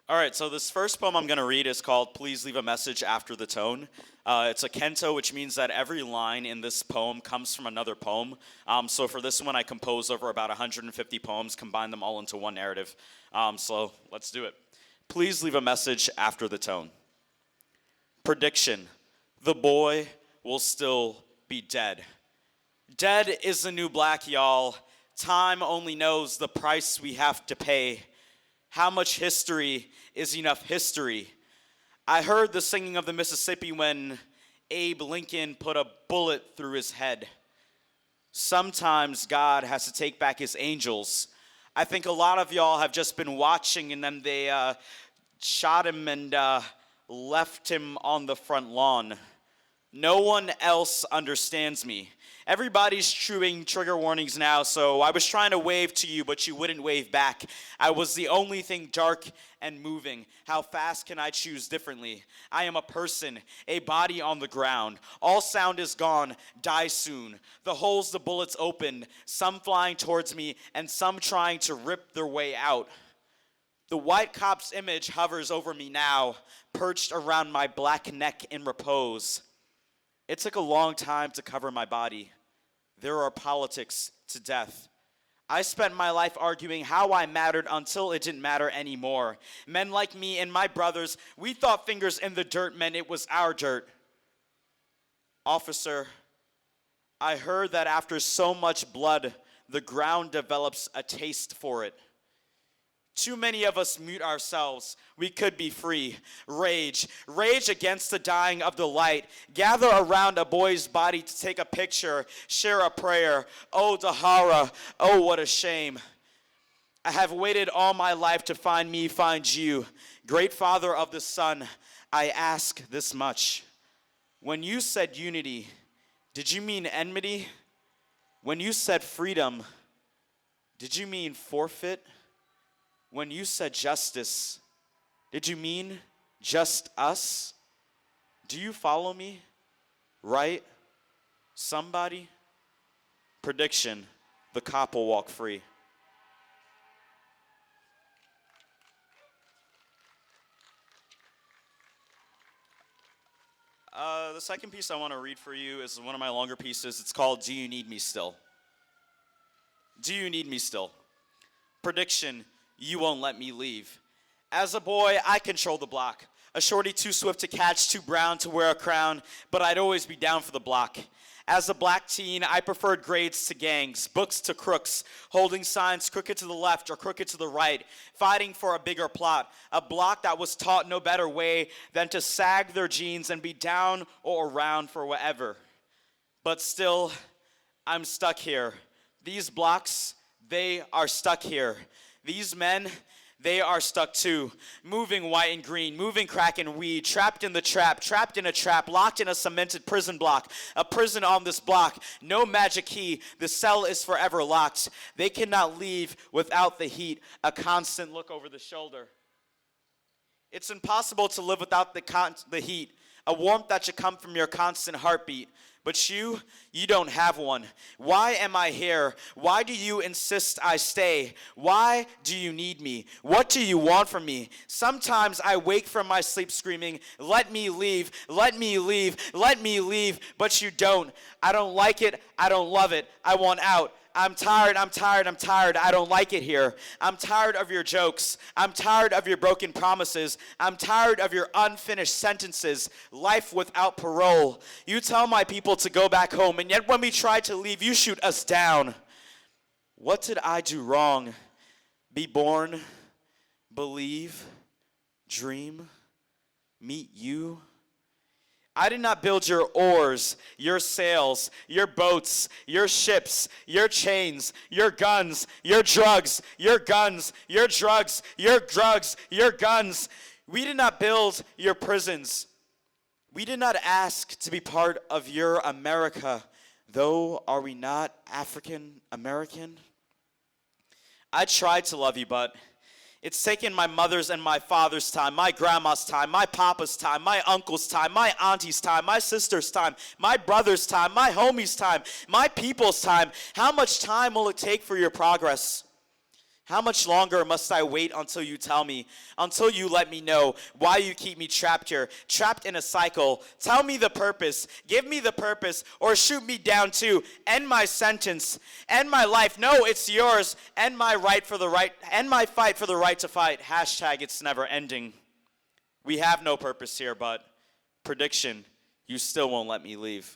All right, so this first poem I'm going to read is called Please Leave a Message After the Tone. It's a canto, which means that every line in this poem comes from another poem. So for this one, I composed over about 150 poems, combined them all into one narrative. So let's do it. Please leave a message after the tone. Prediction: the boy will still be dead. Dead is the new black, y'all. Time only knows the price we have to pay. How much history is enough history? I heard the singing of the Mississippi when Abe Lincoln put a bullet through his head. Sometimes God has to take back his angels. I think a lot of y'all have just been watching and then they shot him and left him on the front lawn. No one else understands me. Everybody's chewing trigger warnings now, so I was trying to wave to you, but you wouldn't wave back. I was the only thing dark and moving. How fast can I choose differently? I am a person, a body on the ground. All sound is gone, die soon. The holes the bullets opened, some flying towards me and some trying to rip their way out. The white cop's image hovers over me now, perched around my black neck in repose. It took a long time to cover my body. There are politics to death. I spent my life arguing how I mattered until it didn't matter anymore. Men like me and my brothers, we thought fingers in the dirt meant it was our dirt. Officer, I heard that after so much blood, the ground develops a taste for it. Too many of us mute ourselves. We could be free. Rage against the dying of the light. Gather around a boy's body to take a picture, share a prayer. Oh, Dahara, oh, what a shame. I have waited all my life to find me, find you. Great Father of the Sun, I ask this much. When you said unity, did you mean enmity? When you said freedom, did you mean forfeit? When you said justice, did you mean just us? Do you follow me? Right? Somebody? Prediction: the cop will walk free. The second piece I want to read for you is one of my longer pieces. It's called Do You Need Me Still? Do you need me still? Prediction: you won't let me leave. As a boy, I control the block. A shorty too swift to catch, too brown to wear a crown, but I'd always be down for the block. As a black teen, I preferred grades to gangs, books to crooks, holding signs crooked to the left or crooked to the right, fighting for a bigger plot, a block that was taught no better way than to sag their jeans and be down or around for whatever. But still, I'm stuck here. These blocks, they are stuck here. These men, they are stuck too, moving white and green, moving crack and weed, trapped in the trap, trapped in a trap, locked in a cemented prison block, a prison on this block, no magic key, the cell is forever locked. They cannot leave without the heat, a constant look over the shoulder. It's impossible to live without the heat, a warmth that should come from your constant heartbeat. But you don't have one. Why am I here? Why do you insist I stay? Why do you need me? What do you want from me? Sometimes I wake from my sleep screaming, let me leave, let me leave, let me leave. But you don't. I don't like it. I don't love it. I want out. I'm tired, I'm tired, I'm tired. I don't like it here. I'm tired of your jokes. I'm tired of your broken promises. I'm tired of your unfinished sentences. Life without parole. You tell my people to go back home, and yet when we try to leave, you shoot us down. What did I do wrong? Be born, believe, dream, meet you? I did not build your oars, your sails, your boats, your ships, your chains, your guns, your drugs, your guns, your drugs, your drugs, your guns. We did not build your prisons. We did not ask to be part of your America, though are we not African American? I tried to love you, but it's taken my mother's and my father's time, my grandma's time, my papa's time, my uncle's time, my auntie's time, my sister's time, my brother's time, my homie's time, my people's time. How much time will it take for your progress? How much longer must I wait until you tell me, until you let me know why you keep me trapped here, trapped in a cycle? Tell me the purpose, give me the purpose, or shoot me down too. End my sentence, end my life. No, it's yours. End my fight for the right to fight. Hashtag it's never ending. We have no purpose here, but prediction, you still won't let me leave.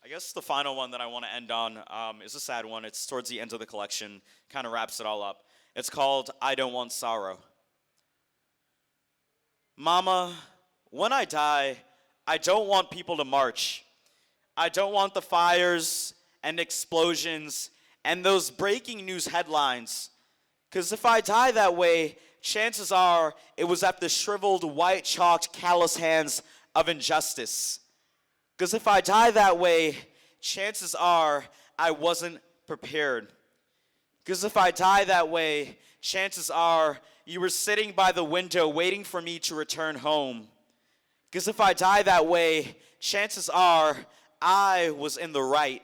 I guess the final one that I want to end on is a sad one. It's towards the end of the collection, kind of wraps it all up. It's called I Don't Want Sorrow. Mama, when I die, I don't want people to march. I don't want the fires and explosions and those breaking news headlines. Because if I die that way, chances are it was at the shriveled, white-chalked, callous hands of injustice. Because if I die that way, chances are I wasn't prepared. Because if I die that way, chances are you were sitting by the window waiting for me to return home. Because if I die that way, chances are I was in the right.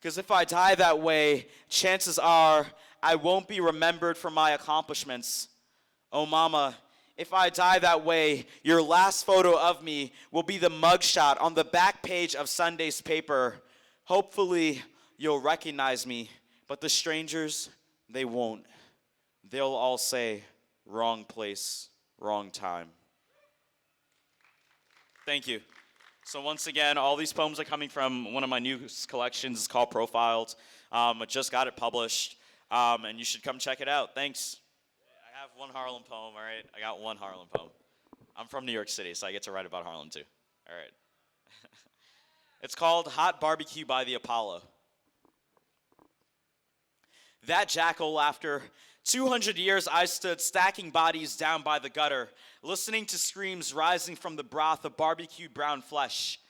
Because if I die that way, chances are I won't be remembered for my accomplishments. Oh, Mama, if I die that way, your last photo of me will be the mugshot on the back page of Sunday's paper. Hopefully, you'll recognize me, but the strangers, they won't. They'll all say, wrong place, wrong time. Thank you. So once again, all these poems are coming from one of my new collections. It's called Profiled. I just got it published, and you should come check it out. Thanks. I have one Harlem poem, all right? I got one Harlem poem. I'm from New York City, so I get to write about Harlem too. All right. It's called Hot Barbecue by the Apollo. That jackal laughter. 200 years I stood stacking bodies down by the gutter, listening to screams rising from the broth of barbecued brown flesh.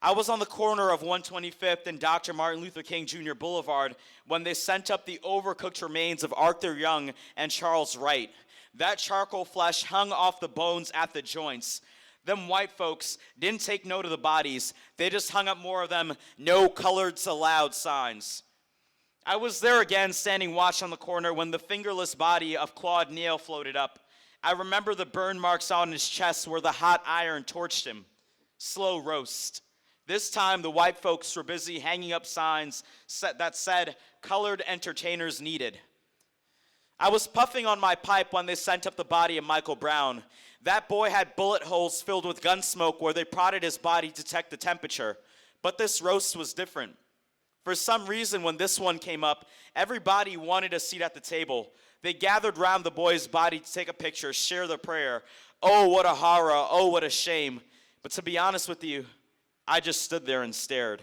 I was on the corner of 125th and Dr. Martin Luther King Jr. Boulevard when they sent up the overcooked remains of Arthur Young and Charles Wright. That charcoal flesh hung off the bones at the joints. Them white folks didn't take note of the bodies. They just hung up more of them "No coloreds allowed" signs. I was there again, standing watch on the corner when the fingerless body of Claude Neal floated up. I remember the burn marks on his chest where the hot iron torched him. Slow roast. This time, the white folks were busy hanging up signs that said, "Colored entertainers needed." I was puffing on my pipe when they sent up the body of Michael Brown. That boy had bullet holes filled with gun smoke where they prodded his body to check the temperature. But this roast was different. For some reason, when this one came up, everybody wanted a seat at the table. They gathered round the boy's body to take a picture, share their prayer. Oh, what a horror. Oh, what a shame. But to be honest with you, I just stood there and stared.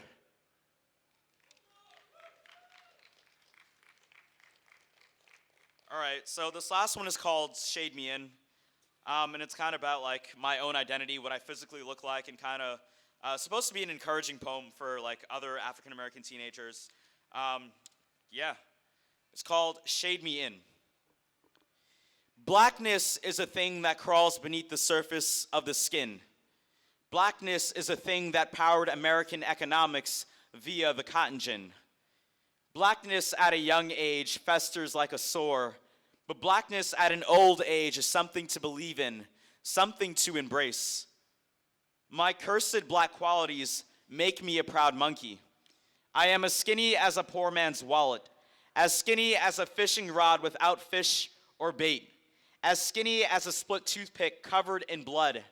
All right, so this last one is called Shade Me In. And it's kind of about like my own identity, what I physically look like, and kind of supposed to be an encouraging poem for like other African-American teenagers. Yeah, it's called Shade Me In. Blackness is a thing that crawls beneath the surface of the skin. Blackness is a thing that powered American economics via the cotton gin. Blackness at a young age festers like a sore, but blackness at an old age is something to believe in, something to embrace. My cursed black qualities make me a proud monkey. I am as skinny as a poor man's wallet, as skinny as a fishing rod without fish or bait, as skinny as a split toothpick covered in blood,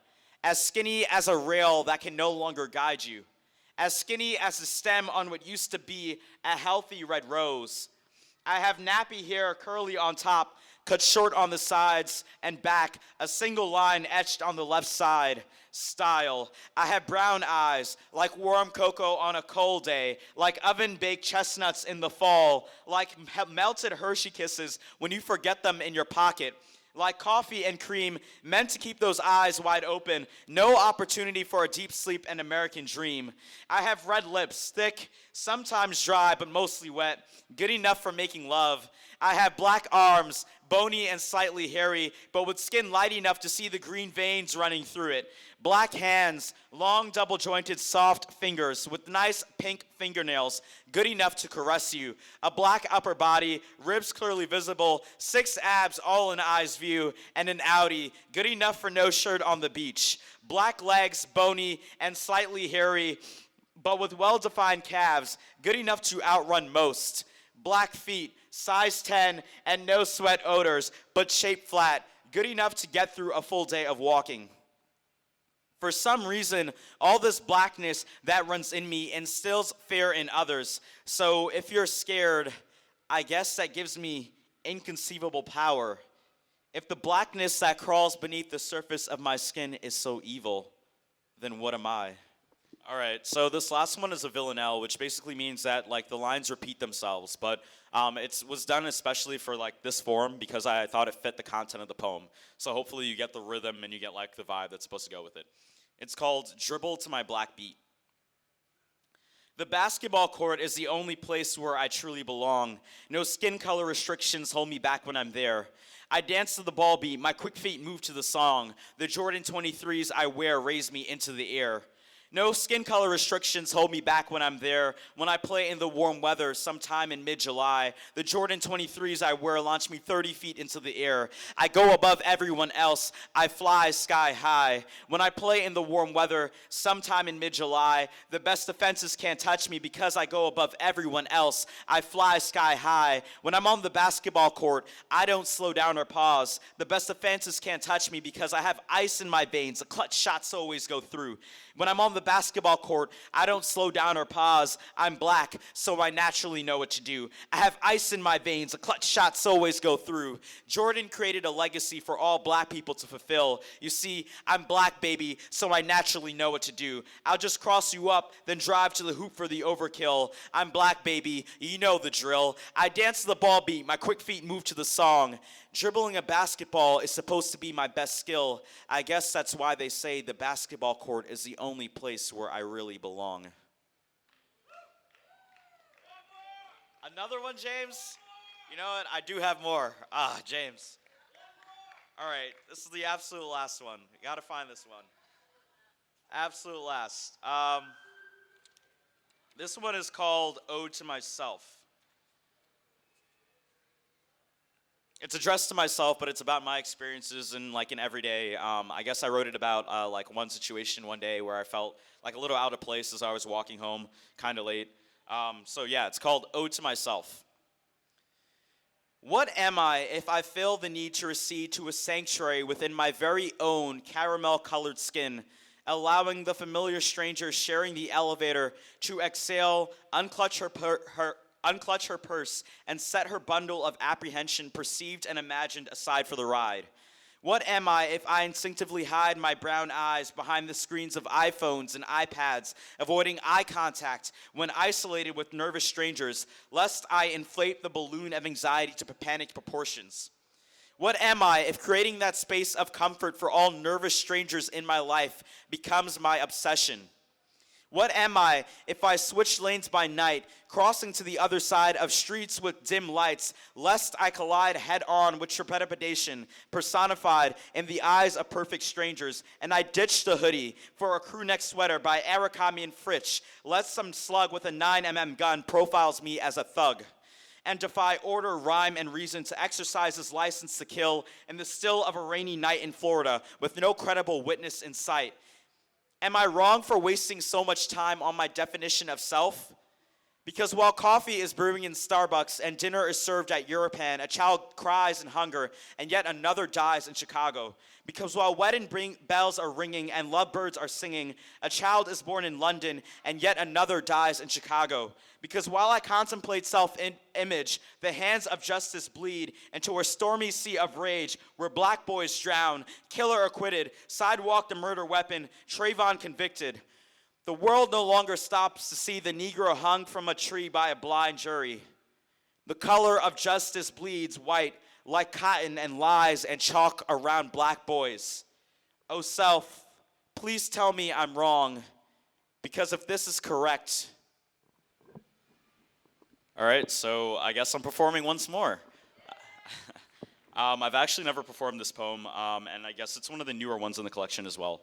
as skinny as a rail that can no longer guide you, as skinny as the stem on what used to be a healthy red rose. I have nappy hair curly on top, cut short on the sides and back, a single line etched on the left side. Style. I have brown eyes, like warm cocoa on a cold day, like oven-baked chestnuts in the fall, like melted Hershey Kisses when you forget them in your pocket, like coffee and cream meant to keep those eyes wide open, no opportunity for a deep sleep and American dream. I have red lips, thick, sometimes dry, but mostly wet, good enough for making love. I have black arms, bony and slightly hairy, but with skin light enough to see the green veins running through it. Black hands, long double-jointed soft fingers with nice pink fingernails, good enough to caress you. A black upper body, ribs clearly visible, 6 abs all in eye's view, and an Audi, good enough for no shirt on the beach. Black legs, bony and slightly hairy, but with well-defined calves, good enough to outrun most. Black feet, size 10 and no sweat odors, but shaped flat, good enough to get through a full day of walking. For some reason, all this blackness that runs in me instills fear in others. So if you're scared, I guess that gives me inconceivable power. If the blackness that crawls beneath the surface of my skin is so evil, then what am I? All right, so this last one is a Villanelle, which basically means that like the lines repeat themselves, but it was done especially for like this form because I thought it fit the content of the poem. So hopefully you get the rhythm and you get like the vibe that's supposed to go with it. It's called Dribble to My Black Beat. The basketball court is the only place where I truly belong. No skin color restrictions hold me back when I'm there. I dance to the ball beat, my quick feet move to the song. The Jordan 23s I wear raise me into the air. No skin color restrictions hold me back when I'm there. When I play in the warm weather sometime in mid-July, the Jordan 23s I wear launch me 30 feet into the air. I go above everyone else. I fly sky high. When I play in the warm weather sometime in mid-July, the best defenses can't touch me because I go above everyone else. I fly sky high. When I'm on the basketball court, I don't slow down or pause. The best defenses can't touch me because I have ice in my veins. The clutch shots always go through. When I'm on the basketball court, I don't slow down or pause. I'm black, so I naturally know what to do. I have ice in my veins. The clutch shots always go through. Jordan created a legacy for all black people to fulfill. You see, I'm black, baby, so I naturally know what to do. I'll just cross you up, then drive to the hoop for the overkill. I'm black, baby, you know the drill. I dance to the ball beat, my quick feet move to the song. Dribbling a basketball is supposed to be my best skill. I guess that's why they say the basketball court is the only place where I really belong. Another one, James? You know what? I do have more. James. All right, this is the absolute last one. You gotta find this one. Absolute last. This one is called Ode to Myself. It's addressed to myself, but it's about my experiences in like an everyday. I guess I wrote it about like one situation one day where I felt like a little out of place as I was walking home, kind of late. So yeah, it's called Ode to Myself. What am I if I feel the need to recede to a sanctuary within my very own caramel-colored skin, allowing the familiar stranger sharing the elevator to exhale, unclutch her purse, and set her bundle of apprehension perceived and imagined aside for the ride? What am I if I instinctively hide my brown eyes behind the screens of iPhones and iPads, avoiding eye contact when isolated with nervous strangers, lest I inflate the balloon of anxiety to panic proportions? What am I if creating that space of comfort for all nervous strangers in my life becomes my obsession? What am I if I switch lanes by night, crossing to the other side of streets with dim lights, lest I collide head-on with trepidation personified in the eyes of perfect strangers, and I ditch the hoodie for a crewneck sweater by Arakami and Fritsch, lest some slug with a 9mm gun profiles me as a thug, and defy order, rhyme, and reason to exercise his license to kill in the still of a rainy night in Florida with no credible witness in sight? Am I wrong for wasting so much time on my definition of self? Because while coffee is brewing in Starbucks and dinner is served at Europan, a child cries in hunger and yet another dies in Chicago. Because while wedding bells are ringing and lovebirds are singing, a child is born in London and yet another dies in Chicago. Because while I contemplate self-image, the hands of justice bleed into a stormy sea of rage where black boys drown, killer acquitted, sidewalk the murder weapon, Trayvon convicted. The world no longer stops to see the Negro hung from a tree by a blind jury. The color of justice bleeds white like cotton and lies and chalk around black boys. Oh self, please tell me I'm wrong, because if this is correct. All right, so I guess I'm performing once more. I've actually never performed this poem, and I guess it's one of the newer ones in the collection as well.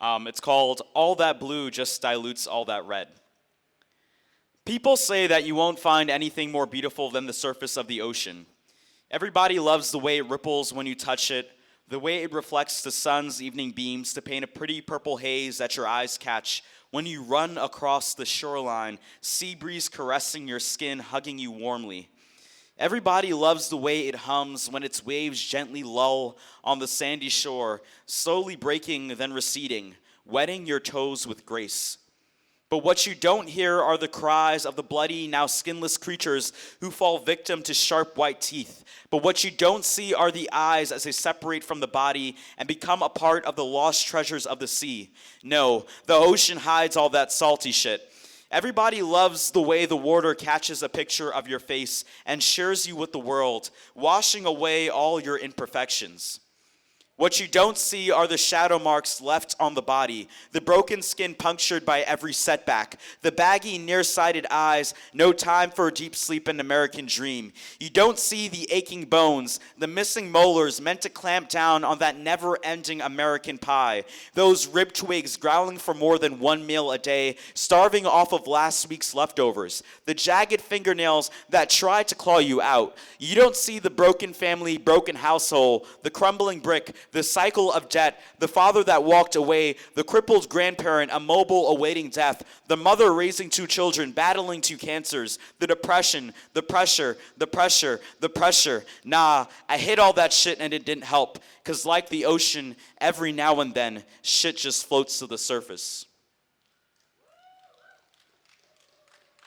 It's called All That Blue Just Dilutes All That Red. People say that you won't find anything more beautiful than the surface of the ocean. Everybody loves the way it ripples when you touch it, the way it reflects the sun's evening beams to paint a pretty purple haze that your eyes catch when you run across the shoreline, sea breeze caressing your skin, hugging you warmly. Everybody loves the way it hums when its waves gently lull on the sandy shore, slowly breaking then receding, wetting your toes with grace. But what you don't hear are the cries of the bloody, now skinless creatures who fall victim to sharp white teeth. But what you don't see are the eyes as they separate from the body and become a part of the lost treasures of the sea. No, the ocean hides all that salty shit. Everybody loves the way the water catches a picture of your face and shares you with the world, washing away all your imperfections. What you don't see are the shadow marks left on the body, the broken skin punctured by every setback, the baggy, nearsighted eyes, no time for a deep sleep and American dream. You don't see the aching bones, the missing molars meant to clamp down on that never-ending American pie, those rib twigs growling for more than one meal a day, starving off of last week's leftovers, the jagged fingernails that try to claw you out. You don't see the broken family, broken household, the crumbling brick, the cycle of debt, the father that walked away, the crippled grandparent immobile awaiting death, the mother raising two children, battling two cancers, the depression, the pressure, the pressure, the pressure. Nah, I hit all that shit and it didn't help, because like the ocean, every now and then, shit just floats to the surface.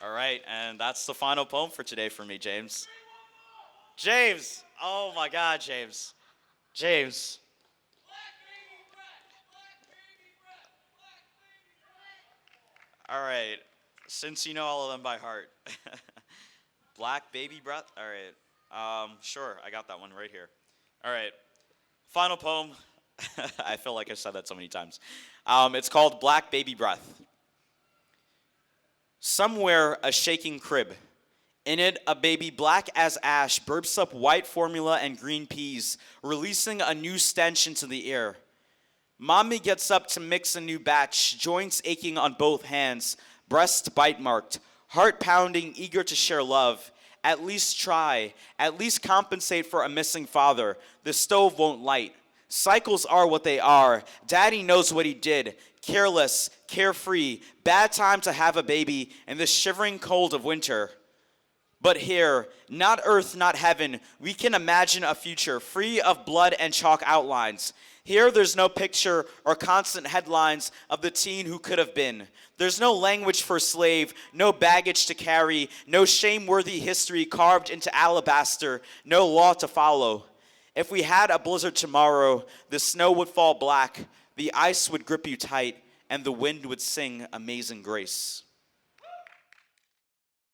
All right, and that's the final poem for today for me, James. James! Oh my God, James. James. All right, since you know all of them by heart. Black baby breath? All right, sure, I got that one right here. All right, final poem. I feel like I've said that so many times. It's called Black Baby Breath. Somewhere a shaking crib. In it, a baby black as ash burps up white formula and green peas, releasing a new stench into the air. Mommy gets up to mix a new batch, joints aching on both hands, breast bite marked, heart pounding, eager to share love. At least try, at least compensate for a missing father. The stove won't light. Cycles are what they are. Daddy knows what he did. Careless, carefree, bad time to have a baby in the shivering cold of winter. But here, not earth, not heaven, we can imagine a future free of blood and chalk outlines. Here, there's no picture or constant headlines of the teen who could have been. There's no language for slave, no baggage to carry, no shame-worthy history carved into alabaster, no law to follow. If we had a blizzard tomorrow, the snow would fall black, the ice would grip you tight, and the wind would sing Amazing Grace.